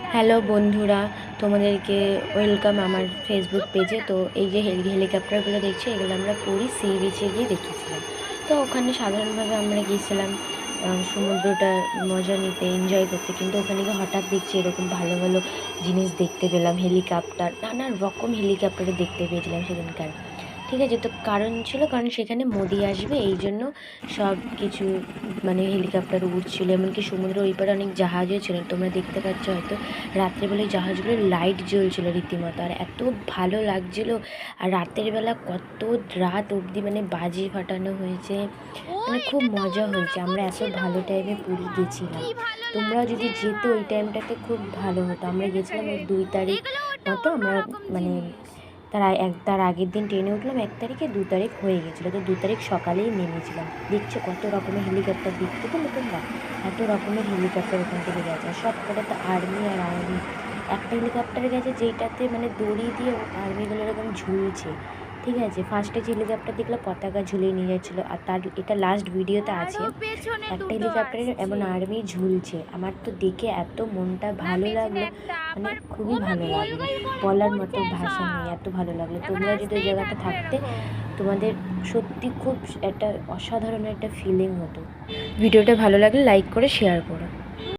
Hello বন্ধুরা, তোমাদেরকে welcome আমার ফেসবুক পেজে। তো এই যে হেলিকপ্টারগুলো দেখছি, এগুলো আমরা পুরী সি বিচে গিয়ে দেখেছিলাম। তো ওখানে সাধারণভাবে আমরা গিয়েছিলাম সমুদ্রটা মজা নিতে, এনজয় করতে। কিন্তু ওখানে গিয়ে হঠাৎ দেখছি এরকম ভালো ভালো জিনিস দেখতে পেলাম। হেলিকপ্টার, নানা রকম হেলিকপ্টারে দেখতে পেয়েছিলাম সেদিনকার। ঠিক আছে, তো কারণ ছিল, কারণ সেখানে মোদি আসবে, এই জন্য সব কিছু মানে হেলিকপ্টার উড়ছিল। এমনকি সমুদ্রের ওই পারে অনেক জাহাজও ছিল, তোমরা দেখতে পাচ্ছ হয়তো। রাত্রেবেলায় জাহাজগুলো লাইট জ্বলছিল রীতিমতো, আর এত ভালো লাগছিল। আর রাতের বেলা কত রাত অবধি মানে বাজি ফাটানো হয়েছে, ও মানে খুব এটা তো মজা হয়েছে। অন্যরকম আমরা এত ছিল। ভালো টাইমে পুরী কি গেছিলাম। ভালো তোমরাও যদি লাগছে। যেতে ওই টাইমটাতে খুব ভালো হতো। আমরা গেছিলাম ওই 2 তারিখ এগুলো ওটা মতো। আমরা অন্যরকম মানে জিনিস। তার আগের দিন ট্রেনে উঠলাম 1 তারিখে, 2 তারিখ হয়ে গেছিলো। তো 2 তারিখ সকালেই নেমেছিলাম। দেখছো কত রকমের হেলিকপ্টার, দেখতে পেলে তোমরা? এত রকমের হেলিকপ্টার ওখান থেকে গেছে, আর সব কটা তো আর্মি আর আর্মি। একটা হেলিকপ্টার গেছে যেইটাতে মানে দড়ি দিয়ে আর্মিগুলো এরকম ঝুলছে। ঠিক আছে, ফার্স্টে যে হেলিকপ্টার দেখলো পতাকা ঝুলিয়ে নিয়ে যাচ্ছিলো, আর তার এটা লাস্ট ভিডিওতে আছে। আরো পেছনে একটা দুটো হেলিকপ্টারে এমন আসছে। আর্মি ঝুলছে, আমার তো দেখে এত মনটা না, ভালো পেছনে লাগলো, একটা মানে আবার খুবই ওমা ভালো গোল লাগলো। গোল করে বলার মতো ঘুরছে ভাষা নেই, সব। এত ভালো লাগলো। এখন তোমরা যদি ওই আসতেই জায়গাটা থাকবে থাকতে, এরকম। তোমাদের সত্যি খুব একটা অসাধারণ একটা ফিলিং হতো। ভিডিওটা ভালো লাগলে লাইক করে শেয়ার করো।